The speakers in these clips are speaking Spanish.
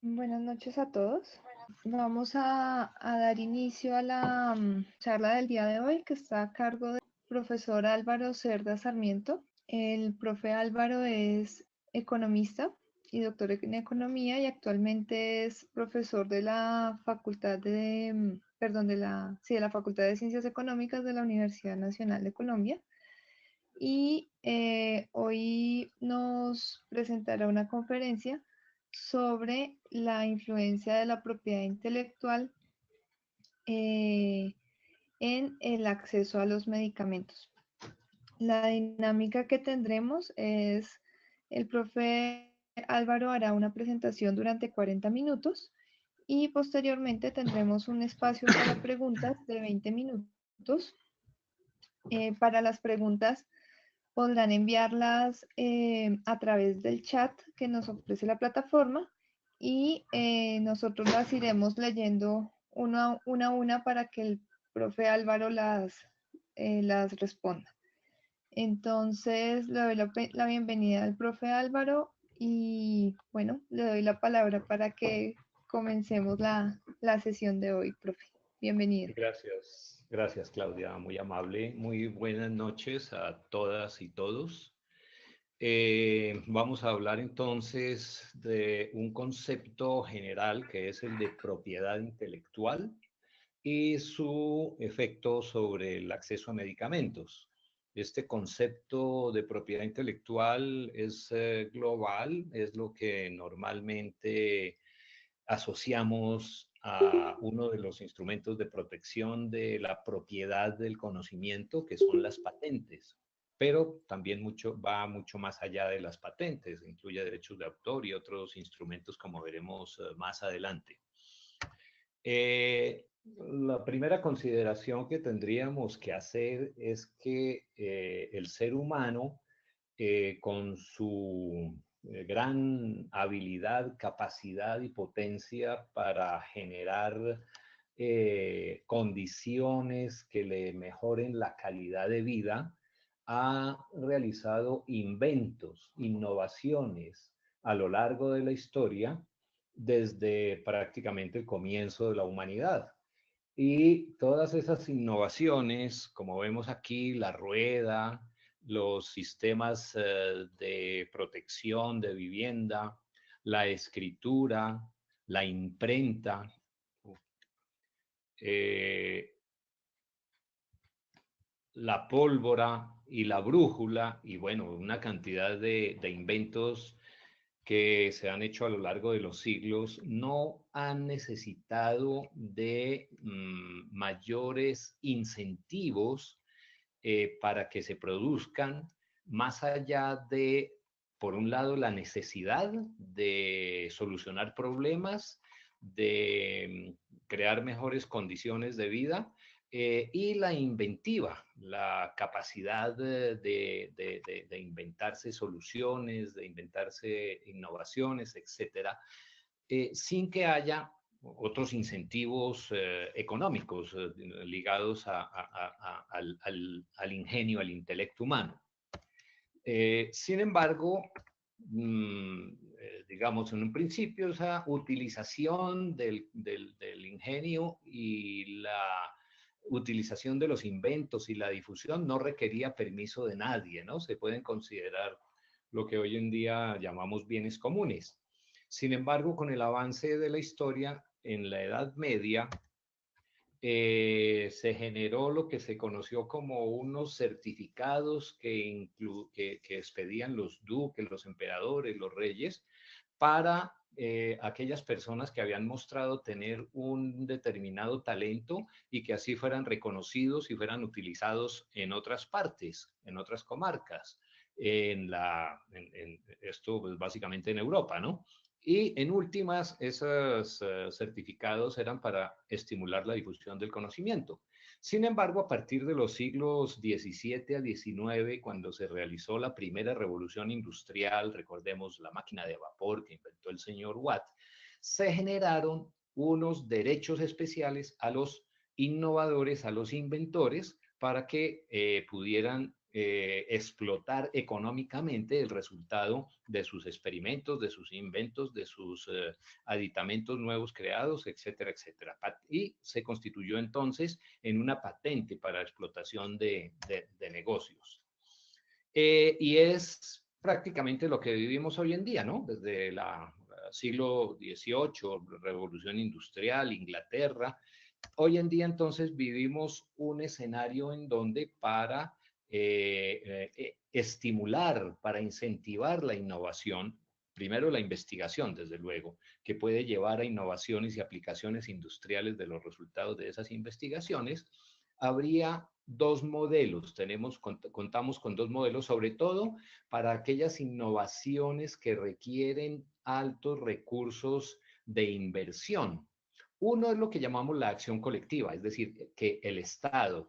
Buenas noches a todos. Vamos a dar inicio a la charla del día de hoy que está a cargo del profesor Álvaro Cerda Sarmiento. El profe Álvaro es economista y doctor en economía y actualmente es profesor de la Facultad de la Facultad de Ciencias Económicas de la Universidad Nacional de Colombia. Y hoy nos presentará una conferencia sobre la influencia de la propiedad intelectual eh, en el acceso a los medicamentos. La dinámica que tendremos es el profe Álvaro hará una presentación durante 40 minutos y posteriormente tendremos un espacio para preguntas de 20 minutos. Para las preguntas podrán enviarlas a través del chat que nos ofrece la plataforma y nosotros las iremos leyendo una para que el profe Álvaro las responda. Entonces, le doy la bienvenida al profe Álvaro y bueno, le doy la palabra para que comencemos la sesión de hoy, profe. Bienvenido. Gracias Claudia, muy amable. Muy buenas noches a todas y todos. Vamos a hablar entonces de un concepto general que es el de propiedad intelectual y su efecto sobre el acceso a medicamentos. Este concepto de propiedad intelectual es global, es lo que normalmente asociamos a uno de los instrumentos de protección de la propiedad del conocimiento, que son las patentes. Pero también va mucho más allá de las patentes, incluye derechos de autor y otros instrumentos como veremos más adelante. La primera consideración que tendríamos que hacer es que el ser humano, con su gran habilidad, capacidad y potencia para generar condiciones que le mejoren la calidad de vida, ha realizado inventos, innovaciones a lo largo de la historia desde prácticamente el comienzo de la humanidad. Y todas esas innovaciones, como vemos aquí, la rueda, los sistemas de protección de vivienda, la escritura, la imprenta, eh, la pólvora y la brújula, y bueno, una cantidad de inventos que se han hecho a lo largo de los siglos, no han necesitado de mayores incentivos para que se produzcan, más allá de, por un lado, la necesidad de solucionar problemas, de crear mejores condiciones de vida, y la inventiva, la capacidad de inventarse soluciones, de inventarse innovaciones, etcétera, sin que haya otros incentivos económicos ligados al ingenio, al intelecto humano. Sin embargo, digamos, en un principio esa utilización del ingenio y la utilización de los inventos y la difusión no requería permiso de nadie, ¿no? Se pueden considerar lo que hoy en día llamamos bienes comunes. Sin embargo, con el avance de la historia, en la Edad Media, se generó lo que se conoció como unos certificados que expedían los duques, los emperadores, los reyes, para aquellas personas que habían mostrado tener un determinado talento y que así fueran reconocidos y fueran utilizados en otras partes, en otras comarcas. Esto pues, básicamente en Europa, ¿no? Y en últimas, esos certificados eran para estimular la difusión del conocimiento. Sin embargo, a partir de los siglos XVII a XIX, cuando se realizó la primera revolución industrial, recordemos la máquina de vapor que inventó el señor Watt, se generaron unos derechos especiales a los innovadores, a los inventores, para que pudieran explotar económicamente el resultado de sus experimentos, de sus inventos, de sus aditamentos nuevos creados, etcétera, etcétera. Y se constituyó entonces en una patente para explotación de negocios. Y es prácticamente lo que vivimos hoy en día, ¿no? Desde el siglo XVIII, Revolución Industrial, Inglaterra. Hoy en día entonces vivimos un escenario en donde para estimular, para incentivar la innovación, primero la investigación, desde luego, que puede llevar a innovaciones y aplicaciones industriales de los resultados de esas investigaciones, habría dos modelos, contamos con dos modelos, sobre todo para aquellas innovaciones que requieren altos recursos de inversión. Uno es lo que llamamos la acción colectiva, es decir, que el Estado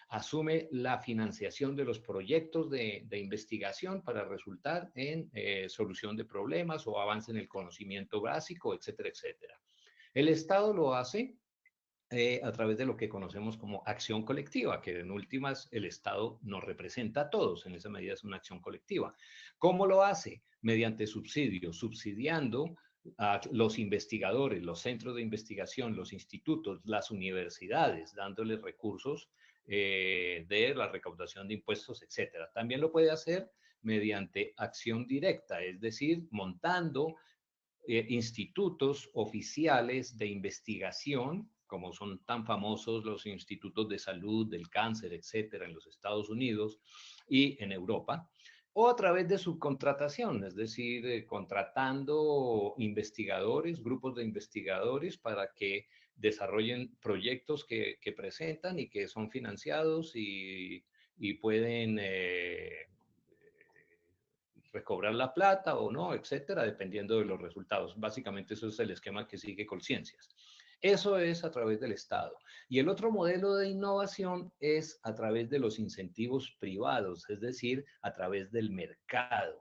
asume la financiación de los proyectos de investigación para resultar en solución de problemas o avance en el conocimiento básico, etcétera, etcétera. El Estado lo hace a través de lo que conocemos como acción colectiva, que en últimas el Estado nos representa a todos, en esa medida es una acción colectiva. ¿Cómo lo hace? Mediante subsidios, subsidiando a los investigadores, los centros de investigación, los institutos, las universidades, dándoles recursos de la recaudación de impuestos, etcétera. También lo puede hacer mediante acción directa, es decir, montando institutos oficiales de investigación, como son tan famosos los institutos de salud, del cáncer, etcétera, en los Estados Unidos y en Europa, o a través de subcontratación, es decir, contratando investigadores, grupos de investigadores para que desarrollen proyectos que presentan y que son financiados y pueden recobrar la plata o no, etcétera, dependiendo de los resultados. Básicamente eso es el esquema que sigue Colciencias. Eso es a través del Estado. Y el otro modelo de innovación es a través de los incentivos privados, es decir, a través del mercado,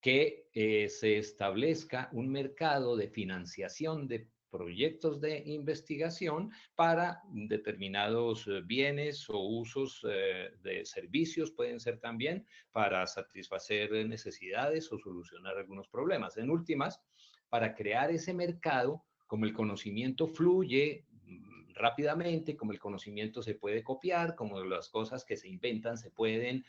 que se establezca un mercado de financiación de proyectos de investigación para determinados bienes o usos de servicios, pueden ser también para satisfacer necesidades o solucionar algunos problemas. En últimas, para crear ese mercado, como el conocimiento fluye rápidamente, como el conocimiento se puede copiar, como las cosas que se inventan se pueden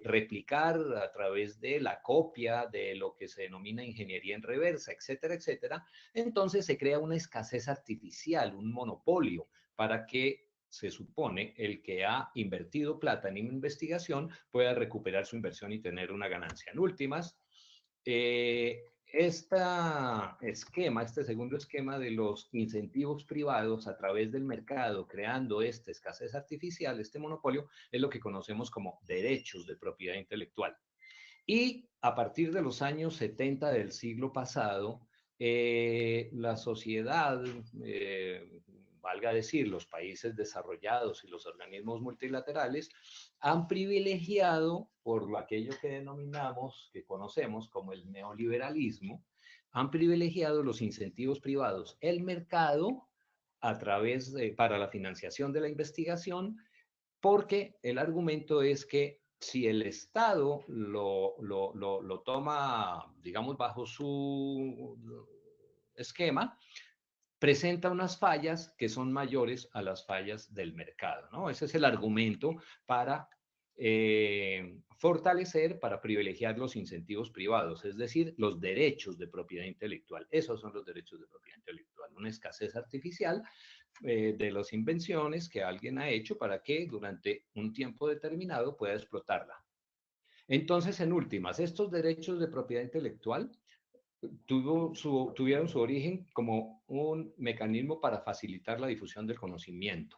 replicar a través de la copia de lo que se denomina ingeniería en reversa, etcétera, etcétera, entonces se crea una escasez artificial, un monopolio, para que se supone el que ha invertido plata en investigación pueda recuperar su inversión y tener una ganancia. En últimas, este segundo esquema de los incentivos privados a través del mercado, creando esta escasez artificial, este monopolio, es lo que conocemos como derechos de propiedad intelectual. Y a partir de los años 70 del siglo pasado, la sociedad, valga decir, los países desarrollados y los organismos multilaterales, han privilegiado por aquello que denominamos, que conocemos como el neoliberalismo, han privilegiado los incentivos privados, el mercado, a través para la financiación de la investigación, porque el argumento es que si el Estado lo toma, digamos, bajo su esquema, presenta unas fallas que son mayores a las fallas del mercado, ¿no? Ese es el argumento para fortalecer, para privilegiar los incentivos privados, es decir, los derechos de propiedad intelectual. Esos son los derechos de propiedad intelectual, una escasez artificial de las invenciones que alguien ha hecho para que durante un tiempo determinado pueda explotarla. Entonces, en últimas, estos derechos de propiedad intelectual tuvieron su origen como un mecanismo para facilitar la difusión del conocimiento.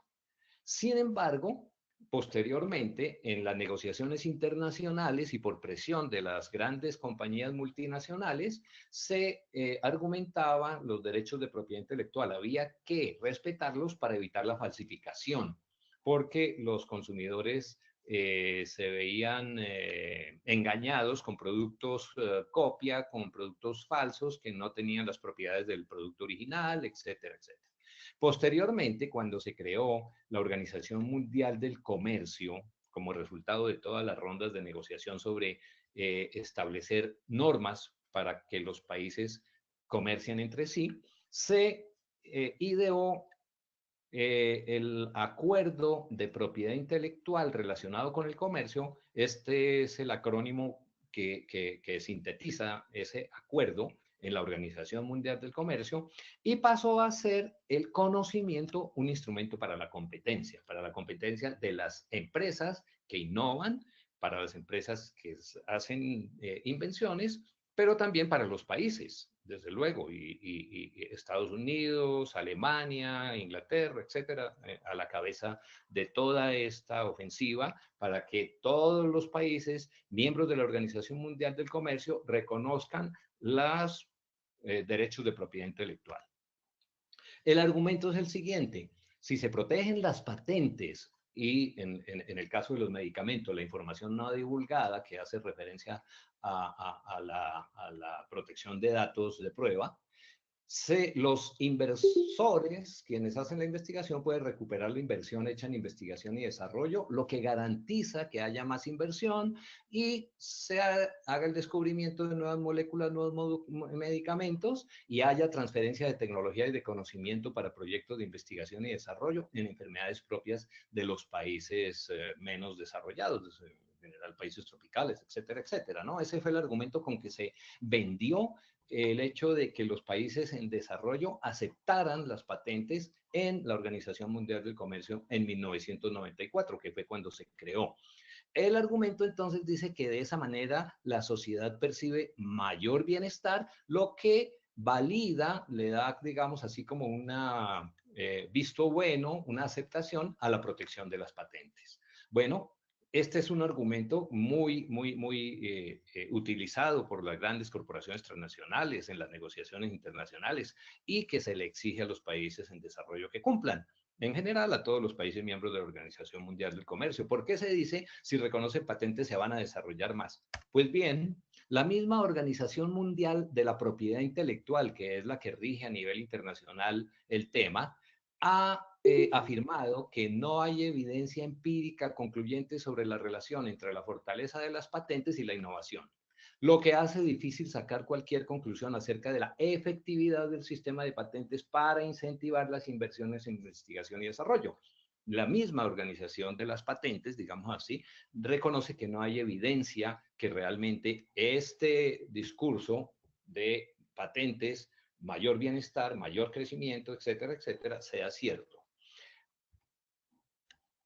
Sin embargo, posteriormente, en las negociaciones internacionales y por presión de las grandes compañías multinacionales, se argumentaban los derechos de propiedad intelectual. Había que respetarlos para evitar la falsificación, porque los consumidores se veían engañados con productos copia, con productos falsos que no tenían las propiedades del producto original, etcétera, etcétera. Posteriormente, cuando se creó la Organización Mundial del Comercio, como resultado de todas las rondas de negociación sobre establecer normas para que los países comercien entre sí, se ideó el acuerdo de propiedad intelectual relacionado con el comercio. Este es el acrónimo que sintetiza ese acuerdo en la Organización Mundial del Comercio, y pasó a ser el conocimiento un instrumento para la competencia de las empresas que innovan, para las empresas que hacen invenciones, pero también para los países, desde luego, y Estados Unidos, Alemania, Inglaterra, etcétera, a la cabeza de toda esta ofensiva para que todos los países miembros de la Organización Mundial del Comercio reconozcan los derechos de propiedad intelectual. El argumento es el siguiente: si se protegen las patentes y en el caso de los medicamentos, la información no divulgada, que hace referencia a la protección de datos de prueba, los inversores, quienes hacen la investigación, pueden recuperar la inversión hecha en investigación y desarrollo, lo que garantiza que haya más inversión y se haga el descubrimiento de nuevas moléculas, nuevos medicamentos, y haya transferencia de tecnología y de conocimiento para proyectos de investigación y desarrollo en enfermedades propias de los países menos desarrollados, en general países tropicales, etcétera, etcétera, ¿no? Ese fue el argumento con que se vendió el hecho de que los países en desarrollo aceptaran las patentes en la Organización Mundial del Comercio en 1994, que fue cuando se creó. El argumento entonces dice que de esa manera la sociedad percibe mayor bienestar, lo que valida, le da, digamos así, como una visto bueno, una aceptación a la protección de las patentes. Bueno, este es un argumento muy utilizado por las grandes corporaciones transnacionales en las negociaciones internacionales, y que se le exige a los países en desarrollo que cumplan. En general, a todos los países miembros de la Organización Mundial del Comercio. ¿Por qué se dice si reconocen patentes se van a desarrollar más? Pues bien, la misma Organización Mundial de la Propiedad Intelectual, que es la que rige a nivel internacional el tema, ha afirmado que no hay evidencia empírica concluyente sobre la relación entre la fortaleza de las patentes y la innovación, lo que hace difícil sacar cualquier conclusión acerca de la efectividad del sistema de patentes para incentivar las inversiones en investigación y desarrollo. La misma organización de las patentes, digamos así, reconoce que no hay evidencia que realmente este discurso de patentes, mayor bienestar, mayor crecimiento, etcétera, etcétera, sea cierto.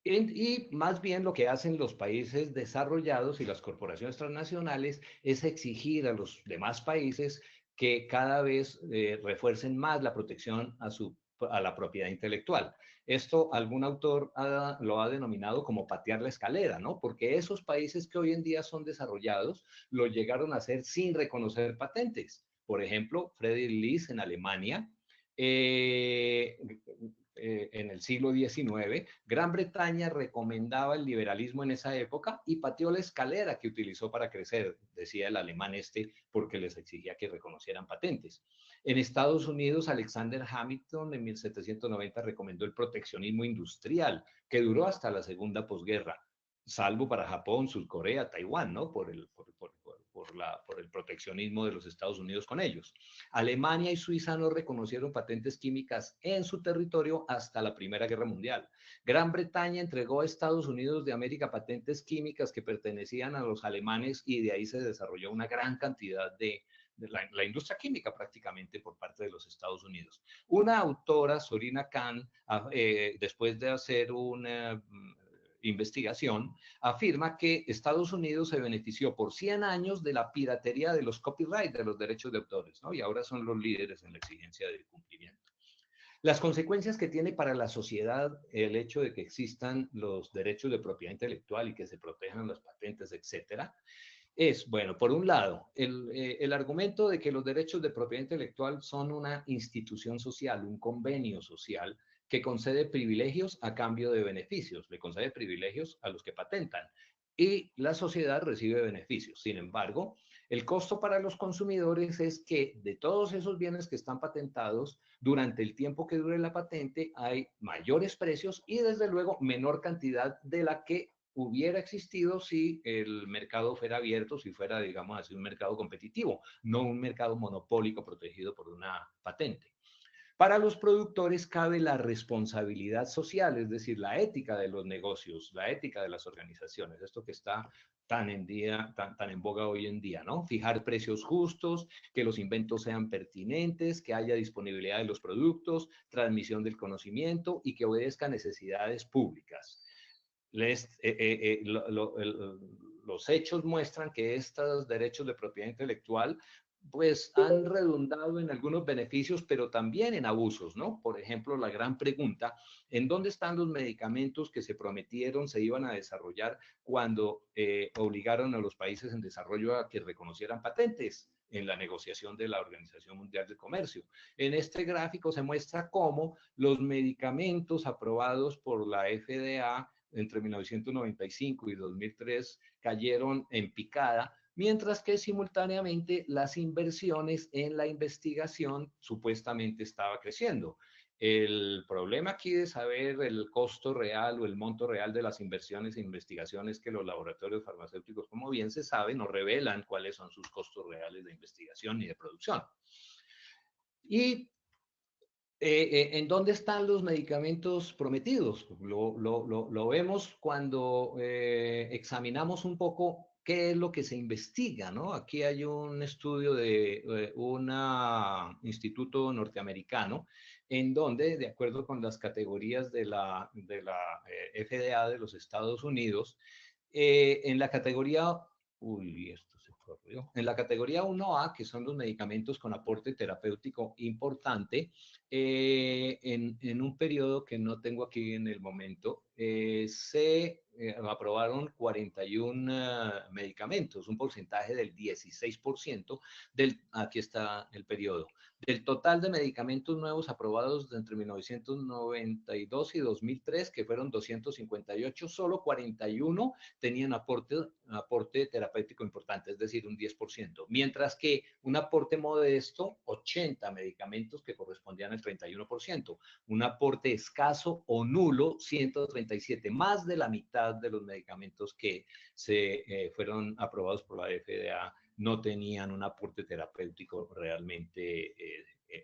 Y más bien lo que hacen los países desarrollados y las corporaciones transnacionales es exigir a los demás países que cada vez refuercen más la protección a la propiedad intelectual. Esto algún autor lo ha denominado como patear la escalera, ¿no? Porque esos países que hoy en día son desarrollados lo llegaron a hacer sin reconocer patentes. Por ejemplo, Friedrich List en Alemania, en el siglo XIX, Gran Bretaña recomendaba el liberalismo en esa época y pateó la escalera que utilizó para crecer, decía el alemán porque les exigía que reconocieran patentes. En Estados Unidos, Alexander Hamilton en 1790 recomendó el proteccionismo industrial, que duró hasta la segunda posguerra, salvo para Japón, Surcorea, Taiwán, ¿no? Por el proteccionismo de los Estados Unidos con ellos. Alemania y Suiza no reconocieron patentes químicas en su territorio hasta la Primera Guerra Mundial. Gran Bretaña entregó a Estados Unidos de América patentes químicas que pertenecían a los alemanes, y de ahí se desarrolló una gran cantidad de la industria química prácticamente por parte de los Estados Unidos. Una autora, Sorina Khan, después de hacer una investigación, afirma que Estados Unidos se benefició por 100 años de la piratería de los copyright, de los derechos de autores, ¿no? Y ahora son los líderes en la exigencia del cumplimiento. Las consecuencias que tiene para la sociedad el hecho de que existan los derechos de propiedad intelectual y que se protejan las patentes, etcétera, es, bueno, por un lado, el argumento de que los derechos de propiedad intelectual son una institución social, un convenio social que concede privilegios a cambio de beneficios, le concede privilegios a los que patentan y la sociedad recibe beneficios. Sin embargo, el costo para los consumidores es que de todos esos bienes que están patentados, durante el tiempo que dure la patente hay mayores precios y desde luego menor cantidad de la que hubiera existido si el mercado fuera abierto, si fuera, digamos así, un mercado competitivo, no un mercado monopólico protegido por una patente. Para los productores cabe la responsabilidad social, es decir, la ética de los negocios, la ética de las organizaciones, esto que está tan en boga hoy en día, ¿no? Fijar precios justos, que los inventos sean pertinentes, que haya disponibilidad de los productos, transmisión del conocimiento y que obedezca necesidades públicas. Los hechos muestran que estos derechos de propiedad intelectual pues han redundado en algunos beneficios, pero también en abusos, ¿no? Por ejemplo, la gran pregunta, ¿en dónde están los medicamentos que se prometieron se iban a desarrollar cuando obligaron a los países en desarrollo a que reconocieran patentes en la negociación de la Organización Mundial del Comercio? En este gráfico se muestra cómo los medicamentos aprobados por la FDA entre 1995 y 2003 cayeron en picada, mientras que simultáneamente las inversiones en la investigación supuestamente estaba creciendo. El problema aquí de saber el costo real o el monto real de las inversiones e investigaciones que los laboratorios farmacéuticos, como bien se sabe, no revelan cuáles son sus costos reales de investigación y de producción. Y ¿en dónde están los medicamentos prometidos? Lo vemos cuando examinamos un poco qué es lo que se investiga, ¿no? Aquí hay un estudio de un instituto norteamericano en donde, de acuerdo con las categorías de la FDA de los Estados Unidos, en la categoría, uy, esto se corrió, en la categoría 1A, que son los medicamentos con aporte terapéutico importante, en un periodo que no tengo aquí en el momento, se aprobaron 41 medicamentos, un porcentaje del 16% aquí está el periodo, del total de medicamentos nuevos aprobados entre 1992 y 2003, que fueron 258, solo 41 tenían aporte terapéutico importante, es decir, un 10%, mientras que un aporte modesto, 80 medicamentos que correspondían al 31%, un aporte escaso o nulo, 137, más de la mitad de los medicamentos que se fueron aprobados por la FDA no tenían un aporte terapéutico realmente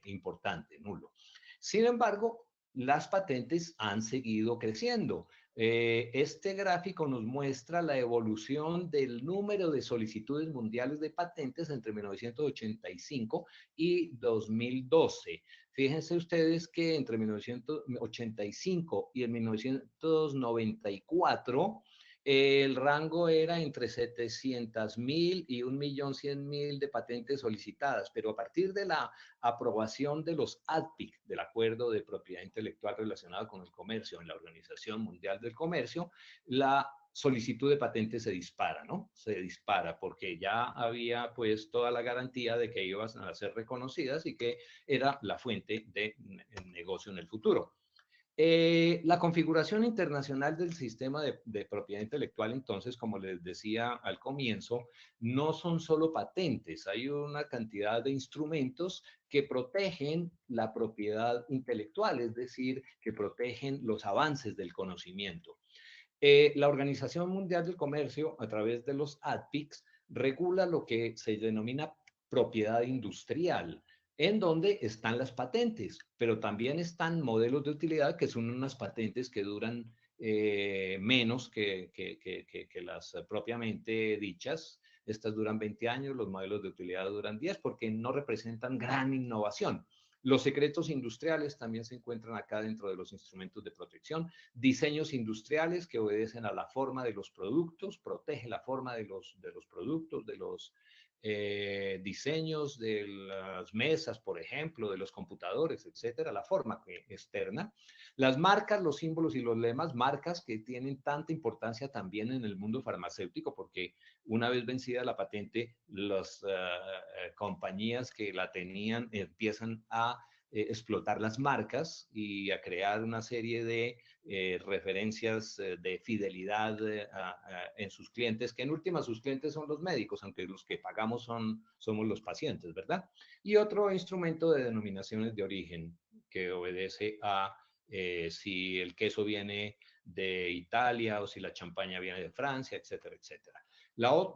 importante, nulo. Sin embargo, las patentes han seguido creciendo. Este gráfico nos muestra la evolución del número de solicitudes mundiales de patentes entre 1985 y 2012. Fíjense ustedes que entre 1985 y el 1994 el rango era entre 700.000 y 1.100.000 de patentes solicitadas, pero a partir de la aprobación de los ADPIC, del Acuerdo de Propiedad Intelectual relacionado con el comercio en la Organización Mundial del Comercio, la solicitud de patentes se dispara, ¿no? Se dispara porque ya había pues toda la garantía de que iban a ser reconocidas y que era la fuente de negocio en el futuro. La configuración internacional del sistema de propiedad intelectual, entonces, como les decía al comienzo, no son solo patentes, hay una cantidad de instrumentos que protegen la propiedad intelectual, es decir, que protegen los avances del conocimiento. La Organización Mundial del Comercio, a través de los ADPICs, regula lo que se denomina propiedad industrial, en donde están las patentes, pero también están modelos de utilidad que son unas patentes que duran menos que las propiamente dichas. Estas duran 20 años, los modelos de utilidad duran 10 porque no representan gran innovación. Los secretos industriales también se encuentran acá dentro de los instrumentos de protección. Diseños industriales que obedecen a la forma de los productos, protege la forma de los productos, de los diseños de las mesas, por ejemplo, de los computadores, etcétera, la forma externa. Las marcas, los símbolos y los lemas, marcas que tienen tanta importancia también en el mundo farmacéutico, porque una vez vencida la patente, las compañías que la tenían empiezan a explotar las marcas y a crear una serie de referencias de fidelidad en sus clientes, que en última sus clientes son los médicos, aunque los que pagamos somos los pacientes, ¿verdad? Y otro instrumento de denominaciones de origen que obedece a si el queso viene de Italia o si la champaña viene de Francia, etcétera, etcétera.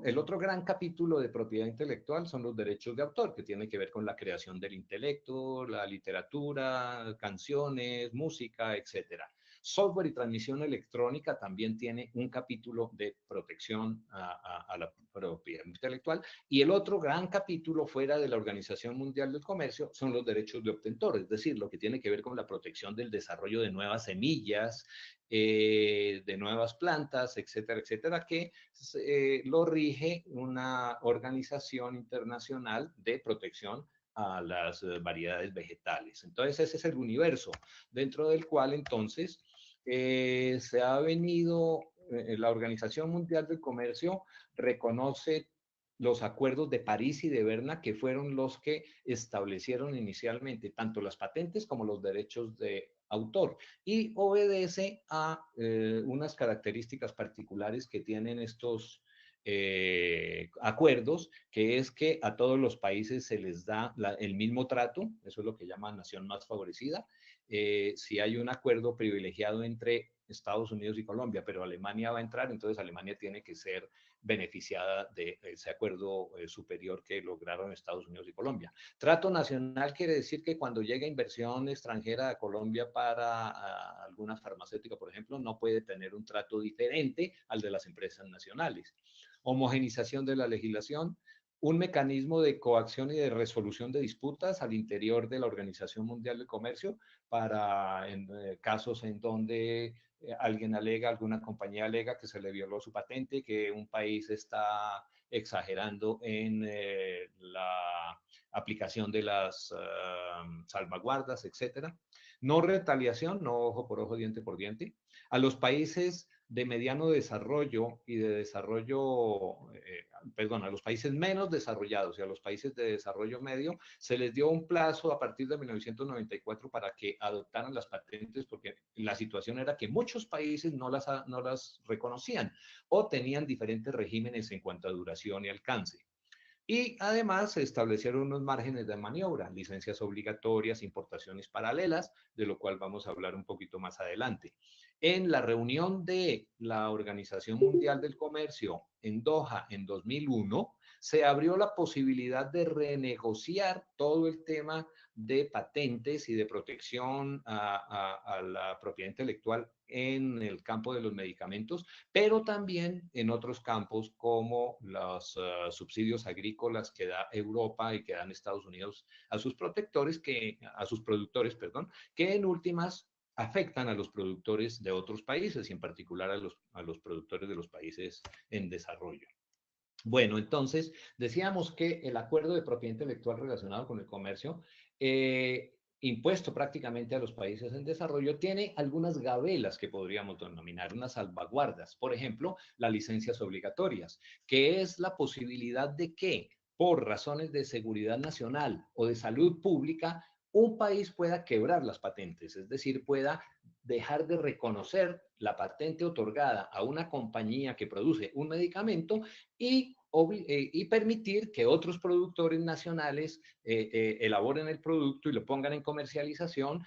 El otro gran capítulo de propiedad intelectual son los derechos de autor, que tiene que ver con la creación del intelecto, la literatura, canciones, música, etcétera. Software y transmisión electrónica también tiene un capítulo de protección a la propiedad intelectual. Y el otro gran capítulo fuera de la Organización Mundial del Comercio son los derechos de obtentor, es decir, lo que tiene que ver con la protección del desarrollo de nuevas semillas, de nuevas plantas, etcétera, etcétera, que lo rige una organización internacional de protección a las variedades vegetales. Entonces, ese es el universo dentro del cual entonces se ha venido, la Organización Mundial del Comercio reconoce los acuerdos de París y de Berna, que fueron los que establecieron inicialmente tanto las patentes como los derechos de autor, y obedece a unas características particulares que tienen estos acuerdos, que es que a todos los países se les da el mismo trato, eso es lo que llaman nación más favorecida. Si hay un acuerdo privilegiado entre Estados Unidos y Colombia, pero Alemania va a entrar, entonces Alemania tiene que ser beneficiada de ese acuerdo superior que lograron Estados Unidos y Colombia. Trato nacional quiere decir que cuando llega inversión extranjera a Colombia para alguna farmacéutica, por ejemplo, no puede tener un trato diferente al de las empresas nacionales. Homogenización de la legislación, un mecanismo de coacción y de resolución de disputas al interior de la Organización Mundial del Comercio para casos en donde alguien alega, alguna compañía alega que se le violó su patente, que un país está exagerando en la aplicación de las salvaguardas, etcétera. No retaliación, no ojo por ojo, diente por diente. A los países de mediano desarrollo y de desarrollo, perdón, a los países menos desarrollados y a los países de desarrollo medio, se les dio un plazo a partir de 1994 para que adoptaran las patentes, porque la situación era que muchos países no las reconocían o tenían diferentes regímenes en cuanto a duración y alcance. Y además se establecieron unos márgenes de maniobra, licencias obligatorias, importaciones paralelas, de lo cual vamos a hablar un poquito más adelante. En la reunión de la Organización Mundial del Comercio en Doha en 2001, se abrió la posibilidad de renegociar todo el tema de patentes y de protección a la propiedad intelectual en el campo de los medicamentos, pero también en otros campos como los subsidios agrícolas que da Europa y que dan Estados Unidos a sus protectores, a sus productores, perdón, que en últimas afectan a los productores de otros países y en particular a los productores de los países en desarrollo. Bueno, entonces decíamos que el acuerdo de propiedad intelectual relacionado con el comercio, impuesto prácticamente a los países en desarrollo, tiene algunas gabelas que podríamos denominar unas salvaguardas. Por ejemplo, las licencias obligatorias, que es la posibilidad de que por razones de seguridad nacional o de salud pública, un país pueda quebrar las patentes, es decir, pueda dejar de reconocer la patente otorgada a una compañía que produce un medicamento y permitir que otros productores nacionales elaboren el producto y lo pongan en comercialización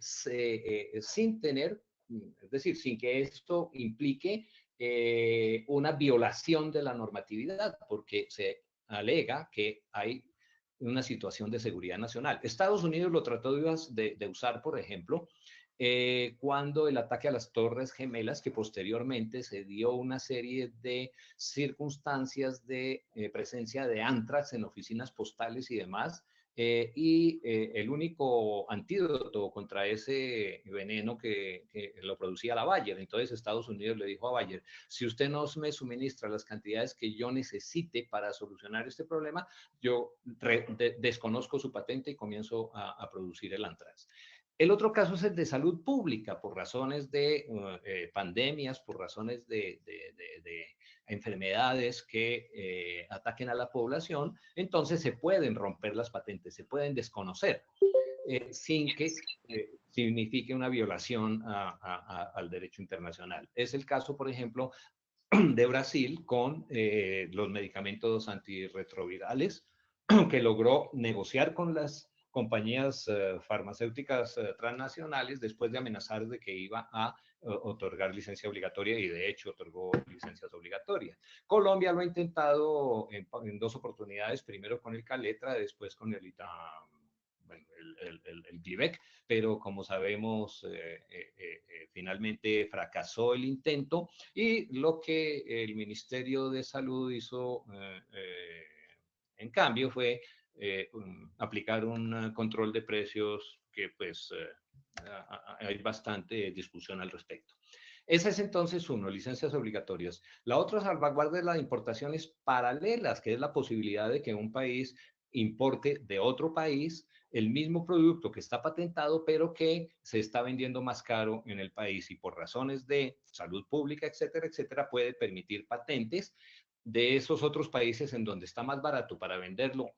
sin tener, es decir, sin que esto implique una violación de la normatividad, porque se alega que hay una situación de seguridad nacional. Estados Unidos lo trató de usar, por ejemplo, cuando el ataque a las Torres Gemelas, que posteriormente se dio una serie de circunstancias de presencia de anthrax en oficinas postales y demás, el único antídoto contra ese veneno que lo producía la Bayer. Entonces Estados Unidos le dijo a Bayer, si usted no me suministra las cantidades que yo necesite para solucionar este problema, yo desconozco su patente y comienzo a producir el anthrax. El otro caso es el de salud pública, por razones de pandemias, por razones de enfermedades que ataquen a la población, entonces se pueden romper las patentes, se pueden desconocer, sin que signifique una violación al derecho internacional. Es el caso, por ejemplo, de Brasil con los medicamentos antirretrovirales, que logró negociar con compañías farmacéuticas transnacionales después de amenazar de que iba a otorgar licencia obligatoria y de hecho otorgó licencias obligatorias. Colombia lo ha intentado en dos oportunidades, primero con el Caletra, después con el bueno, el Glivec, pero como sabemos, finalmente fracasó el intento y lo que el Ministerio de Salud hizo en cambio fue aplicar un control de precios que pues hay bastante discusión al respecto. Ese es entonces uno, licencias obligatorias. La otra salvaguarda es la de importaciones paralelas, que es la posibilidad de que un país importe de otro país el mismo producto que está patentado, pero que se está vendiendo más caro en el país y por razones de salud pública, etcétera, etcétera, puede permitir patentes de esos otros países en donde está más barato para venderlo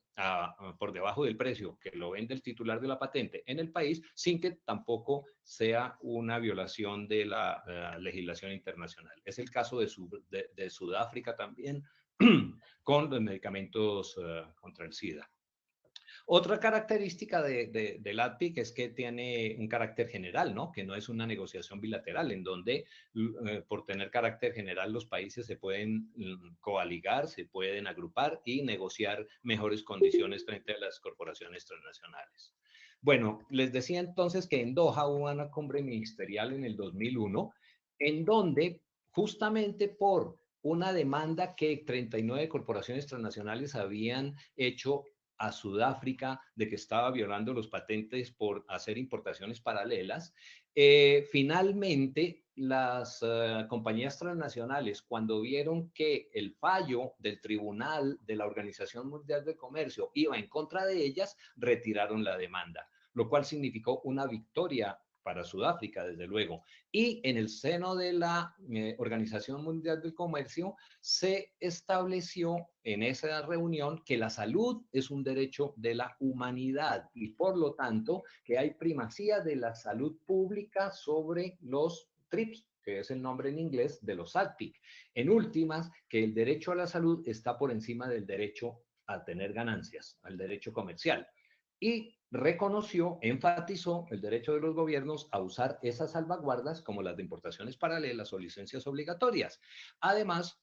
por debajo del precio que lo vende el titular de la patente en el país, sin que tampoco sea una violación de la legislación internacional. Es el caso de Sudáfrica también con los medicamentos contra el SIDA. Otra característica del ADPIC es que tiene un carácter general, ¿no? Que no es una negociación bilateral, en donde por tener carácter general los países se pueden coaligar, se pueden agrupar y negociar mejores condiciones frente a las corporaciones transnacionales. Bueno, les decía entonces que en Doha hubo una cumbre ministerial en el 2001, en donde justamente por una demanda que 39 corporaciones transnacionales habían hecho a Sudáfrica de que estaba violando los patentes por hacer importaciones paralelas. Finalmente, las compañías transnacionales, cuando vieron que el fallo del Tribunal de la Organización Mundial del Comercio iba en contra de ellas, retiraron la demanda, lo cual significó una victoria para Sudáfrica, desde luego. Y en el seno de la Organización Mundial del Comercio se estableció en esa reunión que la salud es un derecho de la humanidad y por lo tanto que hay primacía de la salud pública sobre los TRIPS, que es el nombre en inglés de los ADPIC. En últimas, que el derecho a la salud está por encima del derecho a tener ganancias, al derecho comercial. Y reconoció, enfatizó el derecho de los gobiernos a usar esas salvaguardas como las de importaciones paralelas o licencias obligatorias. Además,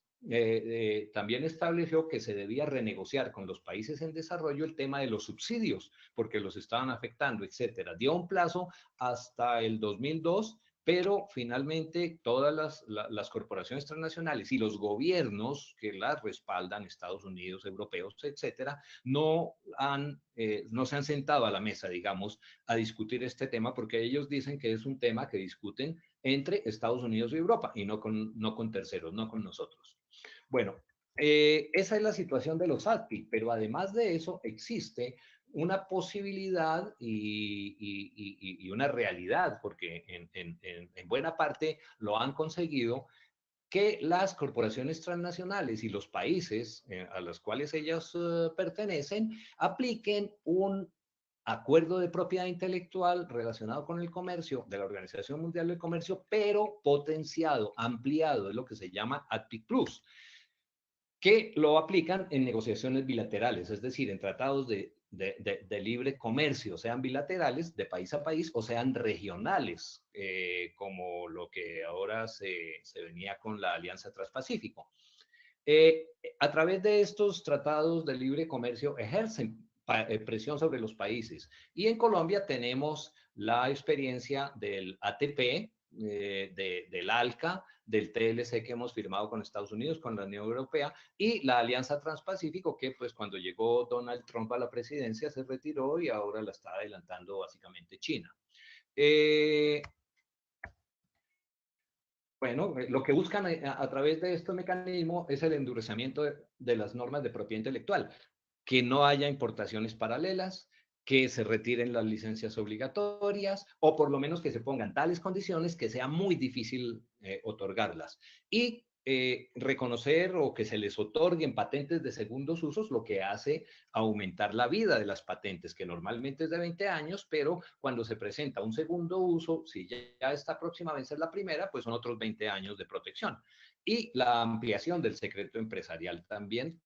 también estableció que se debía renegociar con los países en desarrollo el tema de los subsidios, porque los estaban afectando, etcétera. Dio un plazo hasta el 2002, pero finalmente todas las corporaciones transnacionales y los gobiernos que las respaldan, Estados Unidos, europeos, etcétera, no se han sentado a la mesa, digamos, a discutir este tema, porque ellos dicen que es un tema que discuten entre Estados Unidos y Europa y no con terceros, no con nosotros. Bueno, esa es la situación de los ADPI, pero además de eso existe una posibilidad y una realidad, porque en buena parte lo han conseguido, que las corporaciones transnacionales y los países a los cuales ellas pertenecen apliquen un acuerdo de propiedad intelectual relacionado con el comercio de la Organización Mundial del Comercio, pero potenciado, ampliado, es lo que se llama ADPIC Plus, que lo aplican en negociaciones bilaterales, es decir, en tratados de libre comercio, sean bilaterales de país a país o sean regionales, como lo que ahora se venía con la Alianza Transpacífico. A través de estos tratados de libre comercio ejercen presión sobre los países. Y en Colombia tenemos la experiencia del ATP, del ALCA, del TLC que hemos firmado con Estados Unidos, con la Unión Europea, y la Alianza Transpacífico, que pues cuando llegó Donald Trump a la presidencia se retiró y ahora la está adelantando básicamente China. Bueno, lo que buscan a través de este mecanismo es el endurecimiento de las normas de propiedad intelectual, que no haya importaciones paralelas, que se retiren las licencias obligatorias o por lo menos que se pongan tales condiciones que sea muy difícil otorgarlas. Y reconocer o que se les otorguen patentes de segundos usos, lo que hace aumentar la vida de las patentes, que normalmente es de 20 años, pero cuando se presenta un segundo uso, si ya está próxima a vencer la primera, pues son otros 20 años de protección. Y la ampliación del secreto empresarial también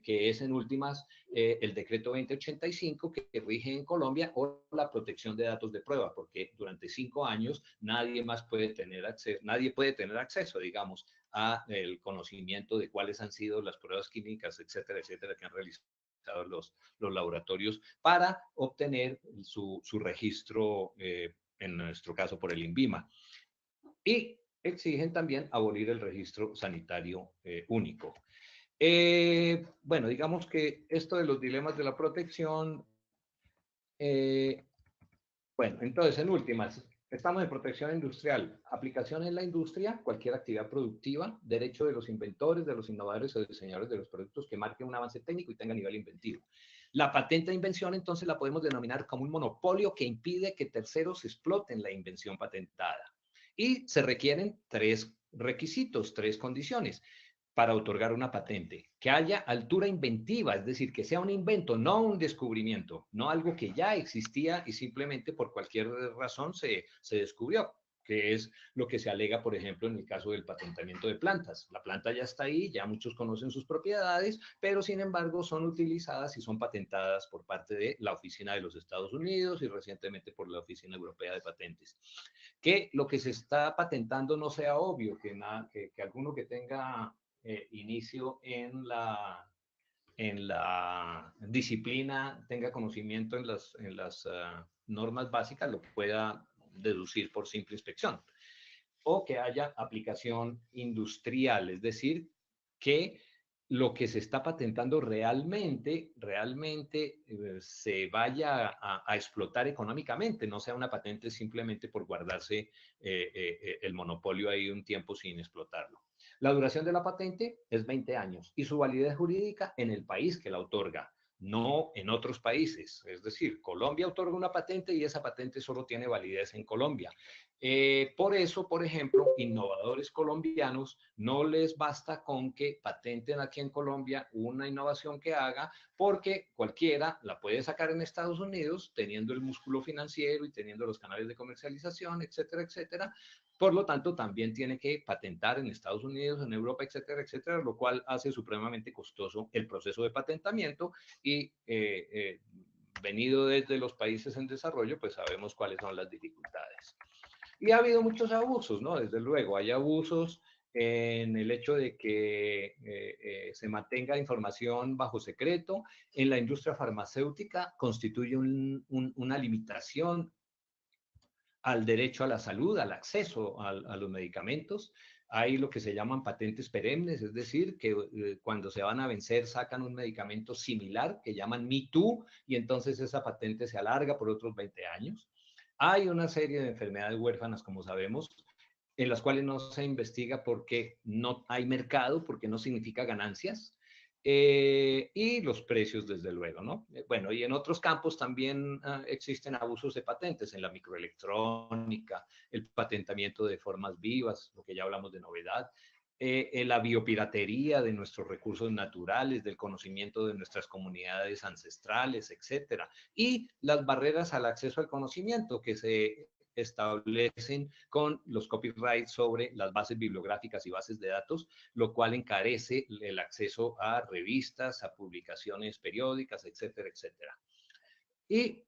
que es en últimas el decreto 2085 que rige en Colombia, o la protección de datos de prueba, porque durante 5 años nadie más puede tener acceso, digamos, a el conocimiento de cuáles han sido las pruebas químicas, etcétera, etcétera, que han realizado los laboratorios para obtener su registro, en nuestro caso por el INVIMA. Y exigen también abolir el registro sanitario único. Bueno, digamos que esto de los dilemas de la protección, bueno, entonces en últimas, estamos en protección industrial, aplicación en la industria, cualquier actividad productiva, derecho de los inventores, de los innovadores o diseñadores de los productos que marquen un avance técnico y tenga nivel inventivo. La patente de invención, entonces, la podemos denominar como un monopolio que impide que terceros exploten la invención patentada. Y se requieren 3 requisitos, 3 condiciones para otorgar una patente: que haya altura inventiva, es decir, que sea un invento, no un descubrimiento, no algo que ya existía y simplemente por cualquier razón se descubrió, que es lo que se alega, por ejemplo, en el caso del patentamiento de plantas. La planta ya está ahí, ya muchos conocen sus propiedades, pero sin embargo son utilizadas y son patentadas por parte de la Oficina de los Estados Unidos y recientemente por la Oficina Europea de Patentes. Que lo que se está patentando no sea obvio, que alguno que tenga inicio en la disciplina, tenga conocimiento en las normas básicas, lo pueda deducir por simple inspección. O que haya aplicación industrial, es decir, que lo que se está patentando realmente se vaya a explotar económicamente, no sea una patente simplemente por guardarse el monopolio ahí un tiempo sin explotarlo. La duración de la patente es 20 años y su validez jurídica en el país que la otorga, no en otros países. Es decir, Colombia otorga una patente y esa patente solo tiene validez en Colombia. Por eso, por ejemplo, innovadores colombianos no les basta con que patenten aquí en Colombia una innovación que haga, porque cualquiera la puede sacar en Estados Unidos teniendo el músculo financiero y teniendo los canales de comercialización, etcétera, etcétera. Por lo tanto, también tiene que patentar en Estados Unidos, en Europa, etcétera, etcétera, lo cual hace supremamente costoso el proceso de patentamiento y venido desde los países en desarrollo, pues sabemos cuáles son las dificultades. Y ha habido muchos abusos, ¿no? Desde luego, hay abusos en el hecho de que se mantenga información bajo secreto. En la industria farmacéutica constituye una limitación al derecho a la salud, al acceso a los medicamentos. Hay lo que se llaman patentes perennes, es decir, que cuando se van a vencer sacan un medicamento similar que llaman Me Too y entonces esa patente se alarga por otros 20 años. Hay una serie de enfermedades huérfanas, como sabemos, en las cuales no se investiga porque no hay mercado, porque no significa ganancias. Y los precios, desde luego, ¿no? Bueno, y en otros campos también existen abusos de patentes, en la microelectrónica, el patentamiento de formas vivas, lo que ya hablamos de novedad, en la biopiratería de nuestros recursos naturales, del conocimiento de nuestras comunidades ancestrales, etcétera, y las barreras al acceso al conocimiento que se establecen con los copyrights sobre las bases bibliográficas y bases de datos, lo cual encarece el acceso a revistas, a publicaciones periódicas, etcétera, etcétera. Y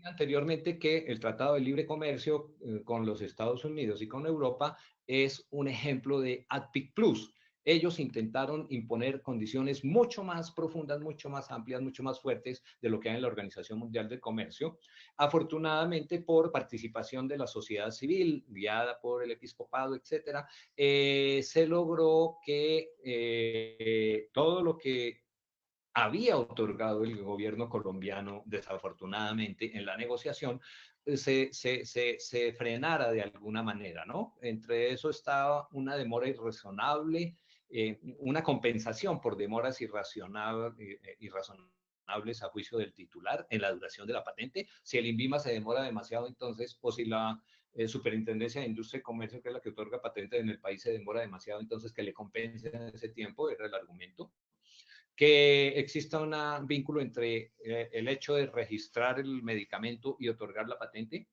anteriormente que el Tratado de Libre Comercio con los Estados Unidos y con Europa es un ejemplo de ADPIC Plus. Ellos intentaron imponer condiciones mucho más profundas, mucho más amplias, mucho más fuertes de lo que hay en la Organización Mundial del Comercio. Afortunadamente, por participación de la sociedad civil, guiada por el episcopado, etcétera, se logró que todo lo que había otorgado el gobierno colombiano, desafortunadamente, en la negociación, se frenara de alguna manera, ¿no? Entre eso estaba una demora irrazonable, una compensación por demoras irrazonables a juicio del titular en la duración de la patente. Si el INVIMA se demora demasiado, entonces, o si la Superintendencia de Industria y Comercio, que es la que otorga patentes en el país, se demora demasiado, entonces que le compensen ese tiempo, era el argumento. Que exista un vínculo entre el hecho de registrar el medicamento y otorgar la patente,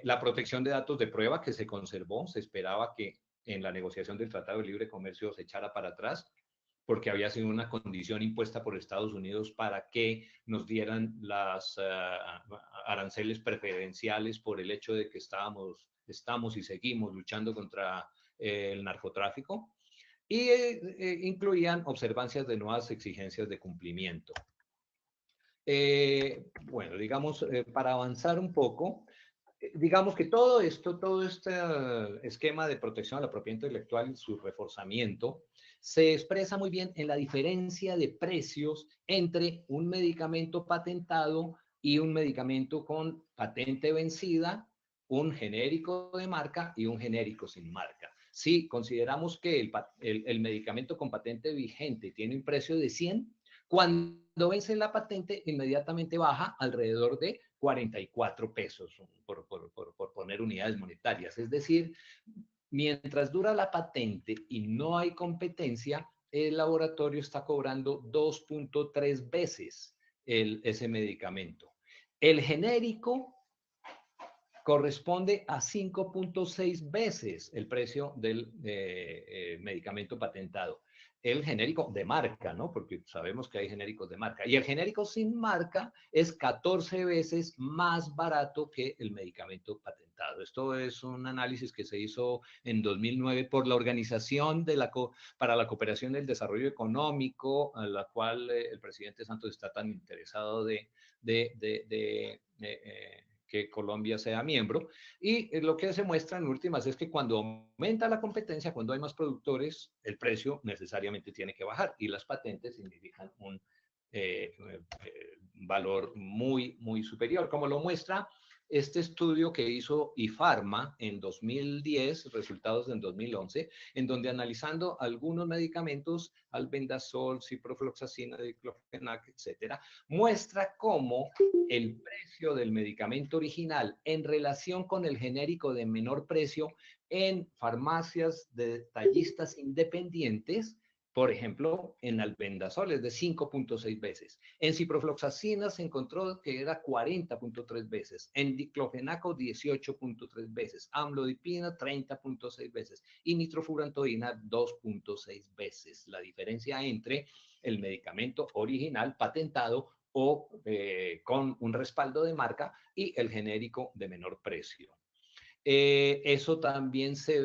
la protección de datos de prueba que se conservó, se esperaba que en la negociación del Tratado de Libre Comercio se echara para atrás, porque había sido una condición impuesta por Estados Unidos para que nos dieran las aranceles preferenciales por el hecho de que estamos y seguimos luchando contra el narcotráfico, y incluían observancias de nuevas exigencias de cumplimiento. Bueno, digamos, para avanzar un poco, digamos que todo este esquema de protección a la propiedad intelectual y su reforzamiento se expresa muy bien en la diferencia de precios entre un medicamento patentado y un medicamento con patente vencida, un genérico de marca y un genérico sin marca. Si consideramos que el medicamento con patente vigente tiene un precio de 100, cuando vence la patente, inmediatamente baja alrededor de 44 pesos, por poner unidades monetarias. Es decir, mientras dura la patente y no hay competencia, el laboratorio está cobrando 2.3 veces ese medicamento. El genérico corresponde a 5.6 veces el precio del medicamento patentado. El genérico de marca, ¿no? Porque sabemos que hay genéricos de marca. Y el genérico sin marca es 14 veces más barato que el medicamento patentado. Esto es un análisis que se hizo en 2009 por la Organización para la Cooperación del Desarrollo Económico, a la cual el presidente Santos está tan interesado que Colombia sea miembro, y lo que se muestra en últimas es que cuando aumenta la competencia, cuando hay más productores, el precio necesariamente tiene que bajar, y las patentes significan un valor muy, muy superior, como lo muestra este estudio que hizo IFARMA en 2010, resultados en 2011, en donde analizando algunos medicamentos, albendazol, ciprofloxacina, diclofenac, etcétera, muestra cómo el precio del medicamento original en relación con el genérico de menor precio en farmacias de detallistas independientes, por ejemplo, en albendazol es de 5.6 veces. En ciprofloxacina se encontró que era 40.3 veces. En diclofenaco 18.3 veces. Amlodipina 30.6 veces. Y nitrofurantoína 2.6 veces. La diferencia entre el medicamento original patentado o con un respaldo de marca y el genérico de menor precio. Eso también se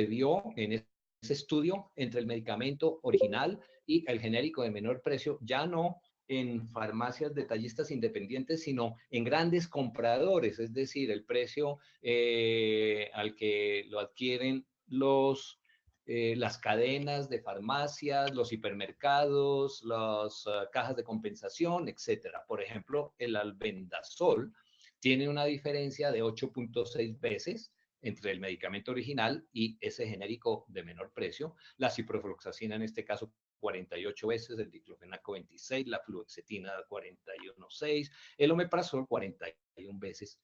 vio en ese estudio entre el medicamento original y el genérico de menor precio, ya no en farmacias detallistas independientes, sino en grandes compradores, es decir, el precio al que lo adquieren las cadenas de farmacias, los hipermercados, las cajas de compensación, etcétera. Por ejemplo, el albendazol tiene una diferencia de 8.6 veces entre el medicamento original y ese genérico de menor precio. La ciprofloxacina en este caso 48 veces, el diclofenaco 26, la fluoxetina 41.6, el omeprazol 41 veces.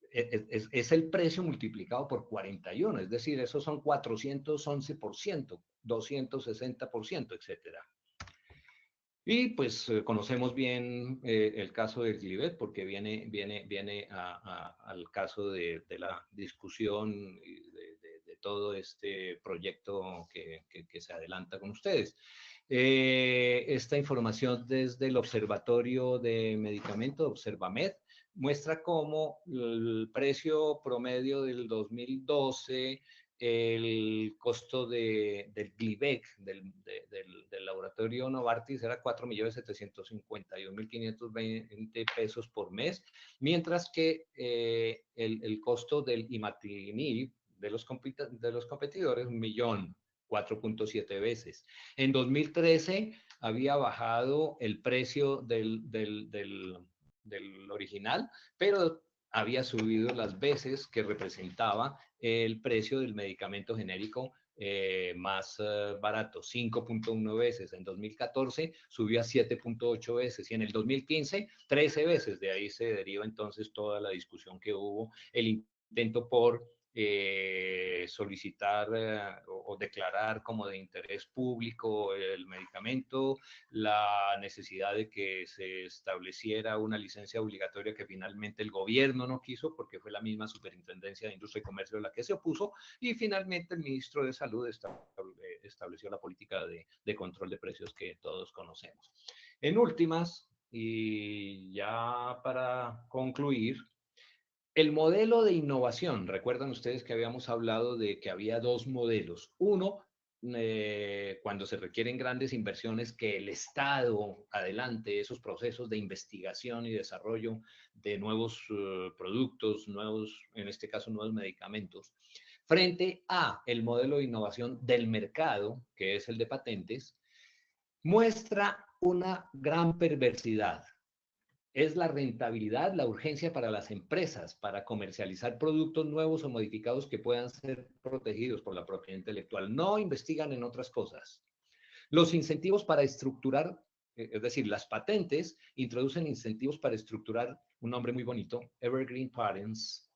Es el precio multiplicado por 41, es decir, esos son 411%, 260%, etcétera. Y pues conocemos bien el caso del Glivet porque viene al caso de la discusión de todo este proyecto que se adelanta con ustedes. Esta información desde el Observatorio de Medicamentos, Observamed, muestra cómo el precio promedio del 2012, el costo del Glivec, del laboratorio Novartis, era 4.751.520 pesos por mes, mientras que el costo del imatinib de los competidores, 1.000.000, 4.7 veces. En 2013 había bajado el precio del original, pero había subido las veces que representaba el precio del medicamento genérico más barato, 5.1 veces. En 2014 subió a 7.8 veces y en el 2015 13 veces. De ahí se deriva entonces toda la discusión que hubo, el intento por solicitar o declarar como de interés público el medicamento, la necesidad de que se estableciera una licencia obligatoria que finalmente el gobierno no quiso porque fue la misma Superintendencia de Industria y Comercio la que se opuso, y finalmente el ministro de Salud estableció la política de control de precios que todos conocemos. En últimas, y ya para concluir, el modelo de innovación, recuerdan ustedes que habíamos hablado de que había dos modelos. Uno, cuando se requieren grandes inversiones, que el Estado adelante esos procesos de investigación y desarrollo de nuevos productos, nuevos, en este caso, nuevos medicamentos, frente a el modelo de innovación del mercado, que es el de patentes, muestra una gran perversidad. Es la rentabilidad, la urgencia para las empresas para comercializar productos nuevos o modificados que puedan ser protegidos por la propiedad intelectual. No investigan en otras cosas. Los incentivos para estructurar, es decir, las patentes introducen incentivos para estructurar un nombre muy bonito, evergreen patents,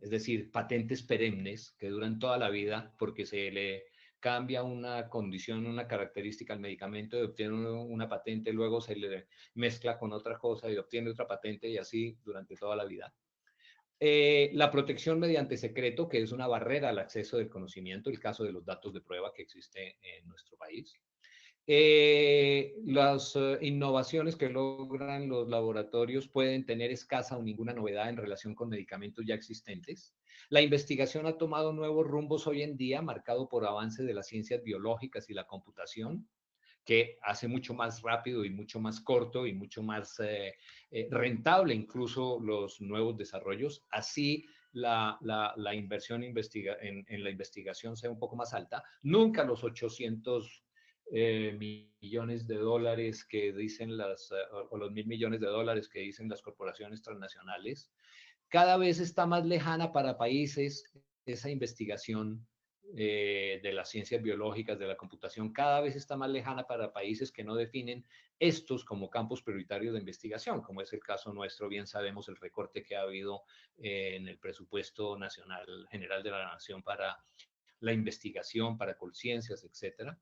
es decir, patentes perennes que duran toda la vida porque se le cambia una condición, una característica al medicamento y obtiene una patente, luego se le mezcla con otra cosa y obtiene otra patente y así durante toda la vida. La protección mediante secreto, que es una barrera al acceso del conocimiento, el caso de los datos de prueba que existe en nuestro país. Las innovaciones que logran los laboratorios pueden tener escasa o ninguna novedad en relación con medicamentos ya existentes. La investigación ha tomado nuevos rumbos hoy en día, marcado por avances de las ciencias biológicas y la computación, que hace mucho más rápido y mucho más corto y mucho más rentable incluso los nuevos desarrollos. Así la inversión en la investigación sea un poco más alta. Nunca los 800 millones de dólares que dicen o los 1.000 millones de dólares que dicen las corporaciones transnacionales. Cada vez está más lejana para países esa investigación de las ciencias biológicas, de la computación, cada vez está más lejana para países que no definen estos como campos prioritarios de investigación, como es el caso nuestro. Bien sabemos el recorte que ha habido en el presupuesto nacional general de la nación para la investigación, para conciencias, etcétera.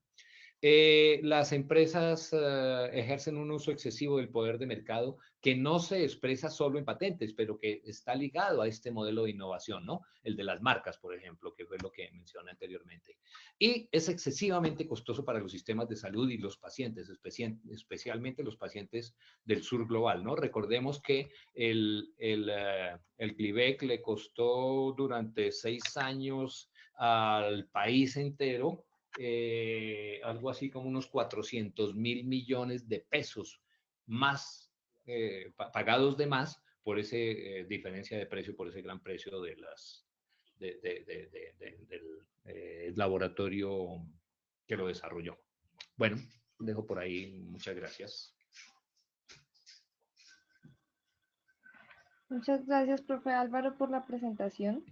Las empresas ejercen un uso excesivo del poder de mercado que no se expresa solo en patentes, pero que está ligado a este modelo de innovación, ¿no? El de las marcas, por ejemplo, que fue lo que mencioné anteriormente. Y es excesivamente costoso para los sistemas de salud y los pacientes, especialmente los pacientes del sur global, ¿no? Recordemos que el Glivec le costó durante 6 años al país entero algo así como unos 400.000 millones de pesos más pagados de más por esa diferencia de precio, por ese gran precio del laboratorio que lo desarrolló. Bueno, dejo por ahí. Muchas gracias. Muchas gracias, profe Álvaro, por la presentación.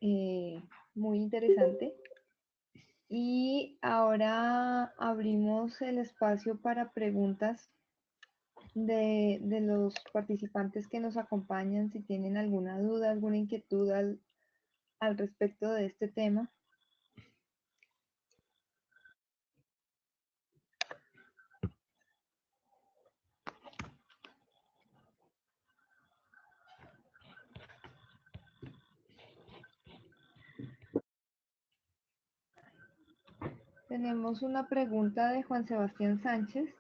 Muy interesante. Y ahora abrimos el espacio para preguntas de los participantes que nos acompañan, si tienen alguna duda, alguna inquietud al respecto de este tema. Tenemos una pregunta de Juan Sebastián Sánchez.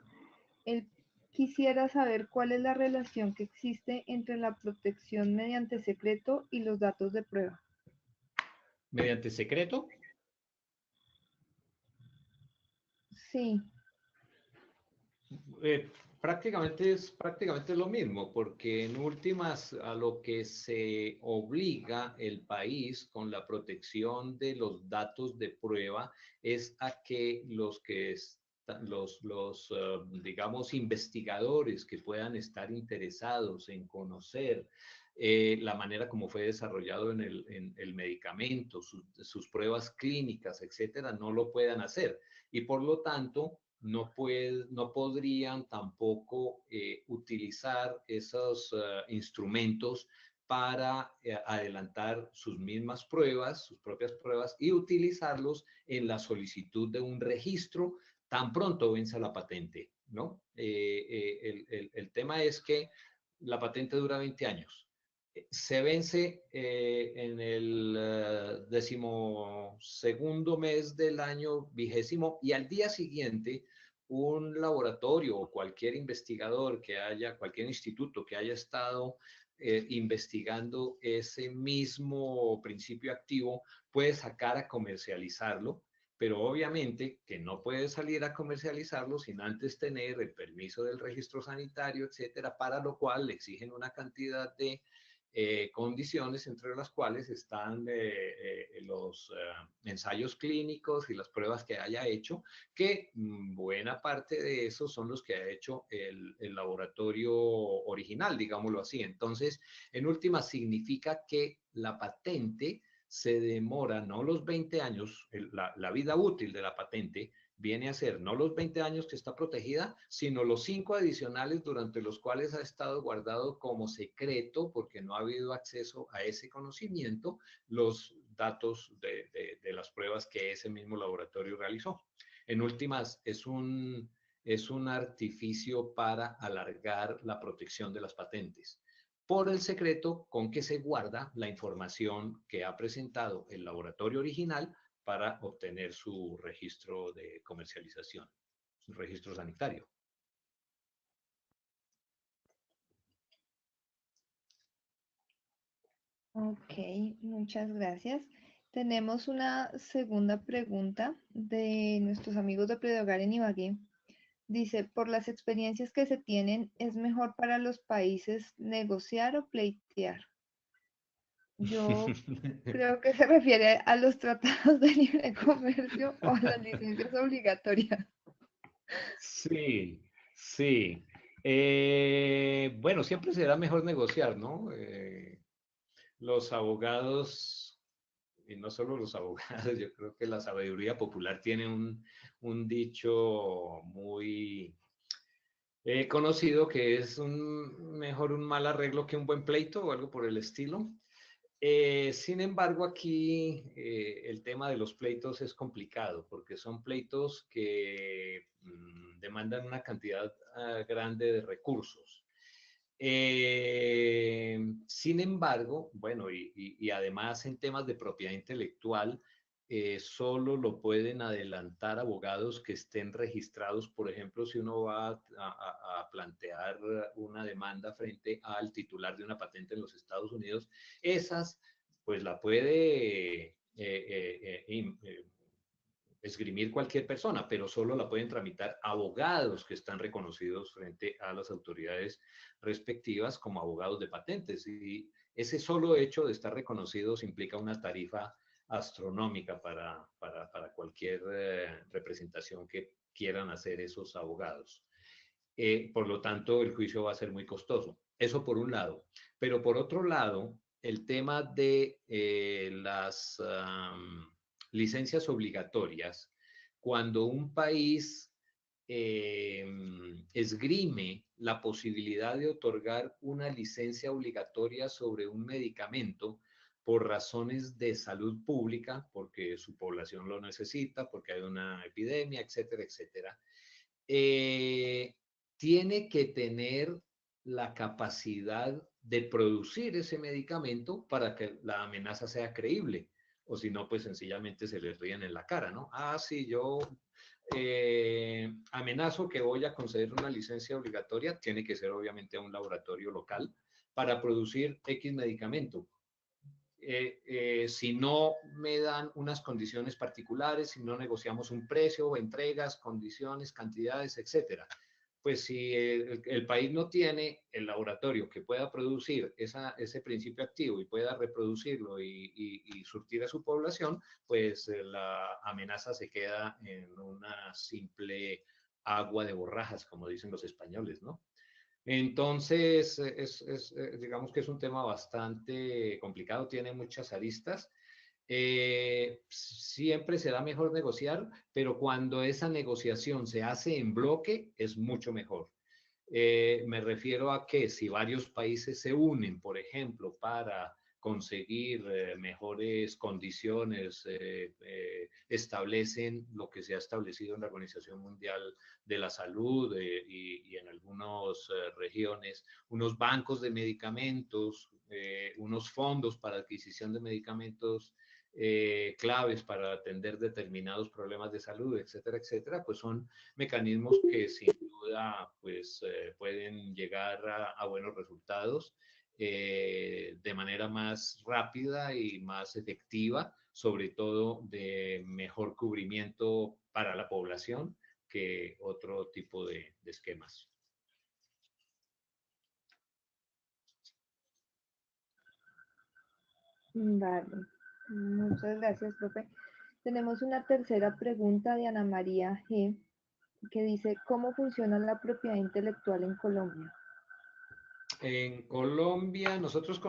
Él quisiera saber cuál es la relación que existe entre la protección mediante secreto y los datos de prueba. ¿Mediante secreto? Sí. Prácticamente es lo mismo, porque en últimas a lo que se obliga el país con la protección de los datos de prueba es a que digamos, investigadores que puedan estar interesados en conocer la manera como fue desarrollado en el medicamento, sus pruebas clínicas, etcétera, no lo puedan hacer. Y por lo tanto, no podrían tampoco utilizar esos instrumentos para adelantar sus mismas pruebas, sus propias pruebas, y utilizarlos en la solicitud de un registro tan pronto venza la patente, ¿no? El tema es que la patente dura 20 años. Se vence en el 12º mes del año 20 y al día siguiente un laboratorio o cualquier investigador que haya, cualquier instituto que haya estado investigando ese mismo principio activo puede sacar a comercializarlo, pero obviamente que no puede salir a comercializarlo sin antes tener el permiso del registro sanitario, etcétera, para lo cual le exigen una cantidad de condiciones entre las cuales están los ensayos clínicos y las pruebas que haya hecho, que buena parte de esos son los que ha hecho el laboratorio original, digámoslo así. Entonces, en última, significa que la patente se demora no los 20 años, la vida útil de la patente viene a ser no los 20 años que está protegida, sino los 5 adicionales durante los cuales ha estado guardado como secreto, porque no ha habido acceso a ese conocimiento, los datos de las pruebas que ese mismo laboratorio realizó. En últimas, es un artificio para alargar la protección de las patentes por el secreto con que se guarda la información que ha presentado el laboratorio original para obtener su registro de comercialización, su registro sanitario. Ok, muchas gracias. Tenemos una segunda pregunta de nuestros amigos de Pledogar en Ibagué. Dice, por las experiencias que se tienen, ¿es mejor para los países negociar o pleitear? Yo creo que se refiere a los tratados de libre comercio o a las licencias obligatorias. Sí, sí. Bueno, siempre será mejor negociar, ¿no? Los abogados, y no solo los abogados, yo creo que la sabiduría popular tiene un dicho muy conocido que es mejor un mal arreglo que un buen pleito o algo por el estilo. Sin embargo, aquí el tema de los pleitos es complicado porque son pleitos que demandan una cantidad grande de recursos. Sin embargo, bueno, y además en temas de propiedad intelectual, solo lo pueden adelantar abogados que estén registrados. Por ejemplo, si uno va a plantear una demanda frente al titular de una patente en los Estados Unidos, esas pues la puede esgrimir cualquier persona, pero solo la pueden tramitar abogados que están reconocidos frente a las autoridades respectivas como abogados de patentes. Y ese solo hecho de estar reconocidos implica una tarifa astronómica para cualquier representación que quieran hacer esos abogados. Por lo tanto, el juicio va a ser muy costoso. Eso por un lado. Pero por otro lado, el tema de las licencias obligatorias, cuando un país eh, esgrime la posibilidad de otorgar una licencia obligatoria sobre un medicamento por razones de salud pública, porque su población lo necesita, porque hay una epidemia, etcétera, etcétera, eh, tiene que tener la capacidad de producir ese medicamento para que la amenaza sea creíble. O si no, pues sencillamente se les ríen en la cara, ¿no? Ah, sí, yo amenazo que voy a conceder una licencia obligatoria, tiene que ser obviamente a un laboratorio local para producir X medicamento. Si no me dan unas condiciones particulares, si no negociamos un precio, entregas, condiciones, cantidades, etcétera. Pues si el país no tiene el laboratorio que pueda producir ese principio activo y pueda reproducirlo y surtir a su población, pues la amenaza se queda en una simple agua de borrajas, como dicen los españoles, ¿no? Entonces, digamos que es un tema bastante complicado, tiene muchas aristas. Siempre será mejor negociar, pero cuando esa negociación se hace en bloque, es mucho mejor. Me refiero a que si varios países se unen, por ejemplo, para conseguir mejores condiciones, establecen lo que se ha establecido en la Organización Mundial de la Salud y en algunas regiones, unos bancos de medicamentos, unos fondos para adquisición de medicamentos claves para atender determinados problemas de salud, etcétera, etcétera, pues son mecanismos que sin duda pues, pueden llegar a buenos resultados de manera más rápida y más efectiva, sobre todo de mejor cubrimiento para la población que otro tipo de esquemas. Vale, muchas gracias, profe. Tenemos una tercera pregunta de Ana María G, que dice, ¿cómo funciona la propiedad intelectual en Colombia? En Colombia nosotros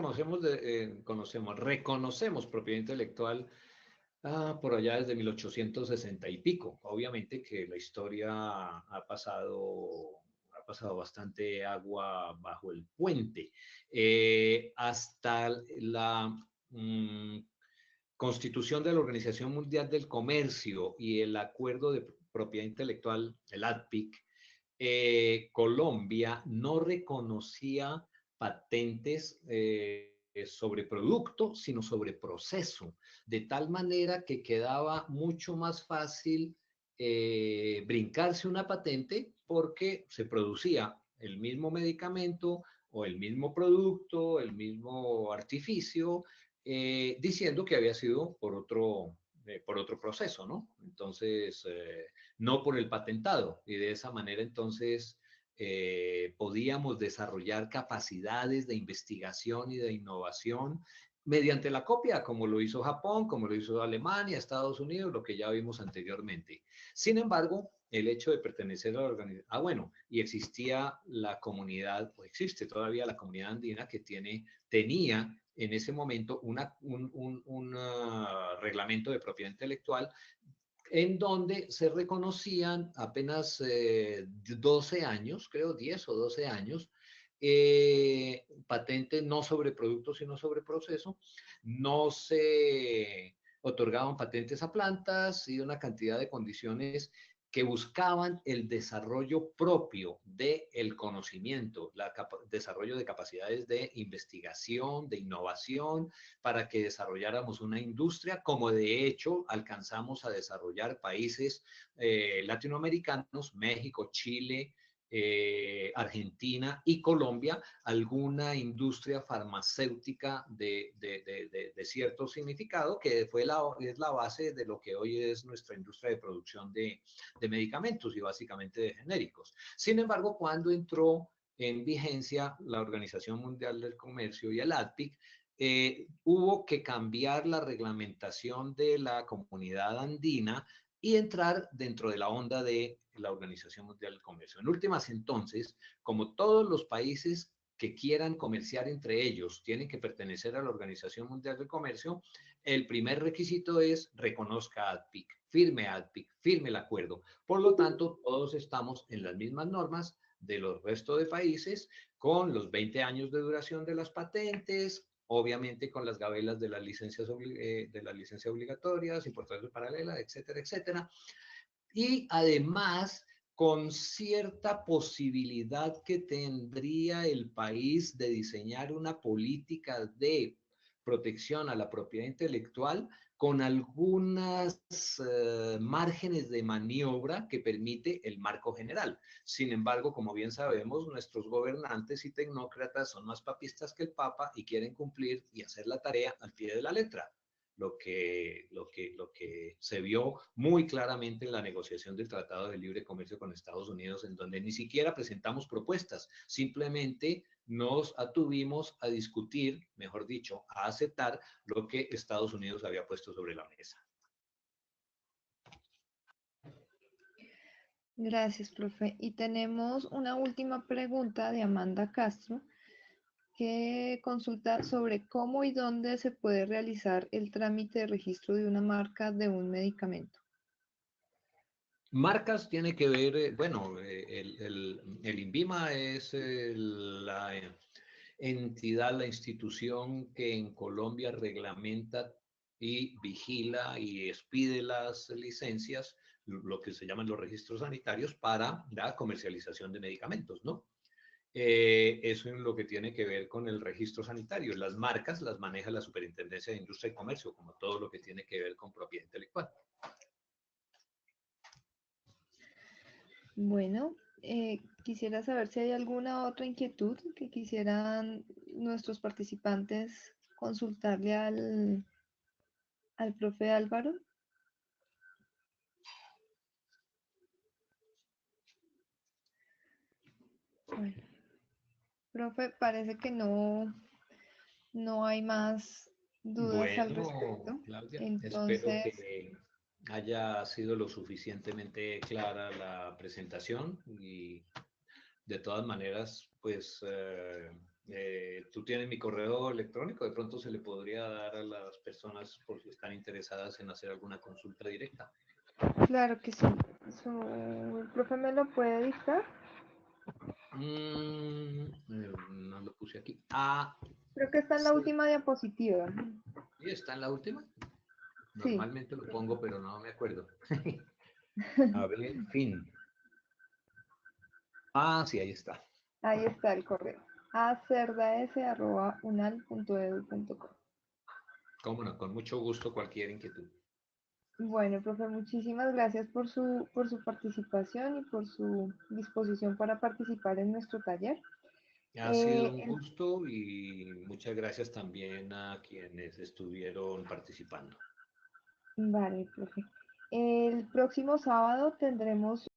reconocemos propiedad intelectual por allá desde 1860 y pico. Obviamente que la historia ha pasado bastante agua bajo el puente. Hasta la constitución de la Organización Mundial del Comercio y el acuerdo de propiedad intelectual, el ADPIC, Colombia no reconocía patentes sobre producto, sino sobre proceso, de tal manera que quedaba mucho más fácil brincarse una patente porque se producía el mismo medicamento o el mismo producto, el mismo artificio, diciendo que había sido por otro proceso, ¿no? Entonces, no por el patentado. Y de esa manera entonces podíamos desarrollar capacidades de investigación y de innovación mediante la copia, como lo hizo Japón, como lo hizo Alemania, Estados Unidos, lo que ya vimos anteriormente. Sin embargo, el hecho de pertenecer a la organización, bueno, y existía la comunidad, o existe todavía la comunidad andina que tenía en ese momento un reglamento de propiedad intelectual en donde se reconocían apenas 12 años, creo 10 o 12 años, patente no sobre producto, sino sobre proceso. No se otorgaban patentes a plantas y una cantidad de condiciones que buscaban el desarrollo propio del conocimiento, desarrollo de capacidades de investigación, de innovación, para que desarrolláramos una industria, como de hecho alcanzamos a desarrollar países latinoamericanos, México, Chile, Argentina y Colombia, alguna industria farmacéutica de cierto significado, que es la base de lo que hoy es nuestra industria de producción de medicamentos y básicamente de genéricos. Sin embargo, cuando entró en vigencia la Organización Mundial del Comercio y el ADPIC, hubo que cambiar la reglamentación de la comunidad andina y entrar dentro de la onda de la Organización Mundial del Comercio. En últimas, entonces, como todos los países que quieran comerciar entre ellos tienen que pertenecer a la Organización Mundial del Comercio, el primer requisito es reconozca ADPIC, firme el acuerdo. Por lo tanto, todos estamos en las mismas normas de los restos de países, con los 20 años de duración de las patentes, obviamente con las gabelas de las licencias, obligatorias, importación paralela, etcétera, etcétera. Y además con cierta posibilidad que tendría el país de diseñar una política de protección a la propiedad intelectual con algunas márgenes de maniobra que permite el marco general. Sin embargo, como bien sabemos, nuestros gobernantes y tecnócratas son más papistas que el Papa y quieren cumplir y hacer la tarea al pie de la letra. Lo que se vio muy claramente en la negociación del Tratado de Libre Comercio con Estados Unidos, en donde ni siquiera presentamos propuestas, simplemente nos atuvimos a discutir, mejor dicho, a aceptar lo que Estados Unidos había puesto sobre la mesa. Gracias, profe. Y tenemos una última pregunta de Amanda Castro, que consulta sobre cómo y dónde se puede realizar el trámite de registro de una marca de un medicamento. Marcas tiene que ver, bueno, el INVIMA es la entidad, la institución que en Colombia reglamenta y vigila y expide las licencias, lo que se llaman los registros sanitarios para la comercialización de medicamentos, ¿no? Eso es lo que tiene que ver con el registro sanitario. Las marcas las maneja la Superintendencia de Industria y Comercio, como todo lo que tiene que ver con propiedad intelectual. Bueno, quisiera saber si hay alguna otra inquietud que quisieran nuestros participantes consultarle al profe Álvaro. Bueno, profe, parece que no hay más dudas al Bueno, respecto. Claudia, espero Entonces, que haya sido lo suficientemente clara la presentación y de todas maneras, pues tú tienes mi correo electrónico, de pronto se le podría dar a las personas por si están interesadas en hacer alguna consulta directa. claro que sí. ¿El profe me lo puede dictar? No lo puse aquí. Ah, Creo que está en la sí, última diapositiva. está en la última. Sí, Normalmente lo pongo, pero no me acuerdo. A ver, fin. Ah, sí, ahí está. ahí está el correo. acerdaes@unal.edu.co. Cómo no, con mucho gusto cualquier inquietud. Bueno, profe, muchísimas gracias por su participación y por su disposición para participar en nuestro taller. Ha sido un El gusto y muchas gracias también a quienes estuvieron participando. Vale, profe. El próximo sábado tendremos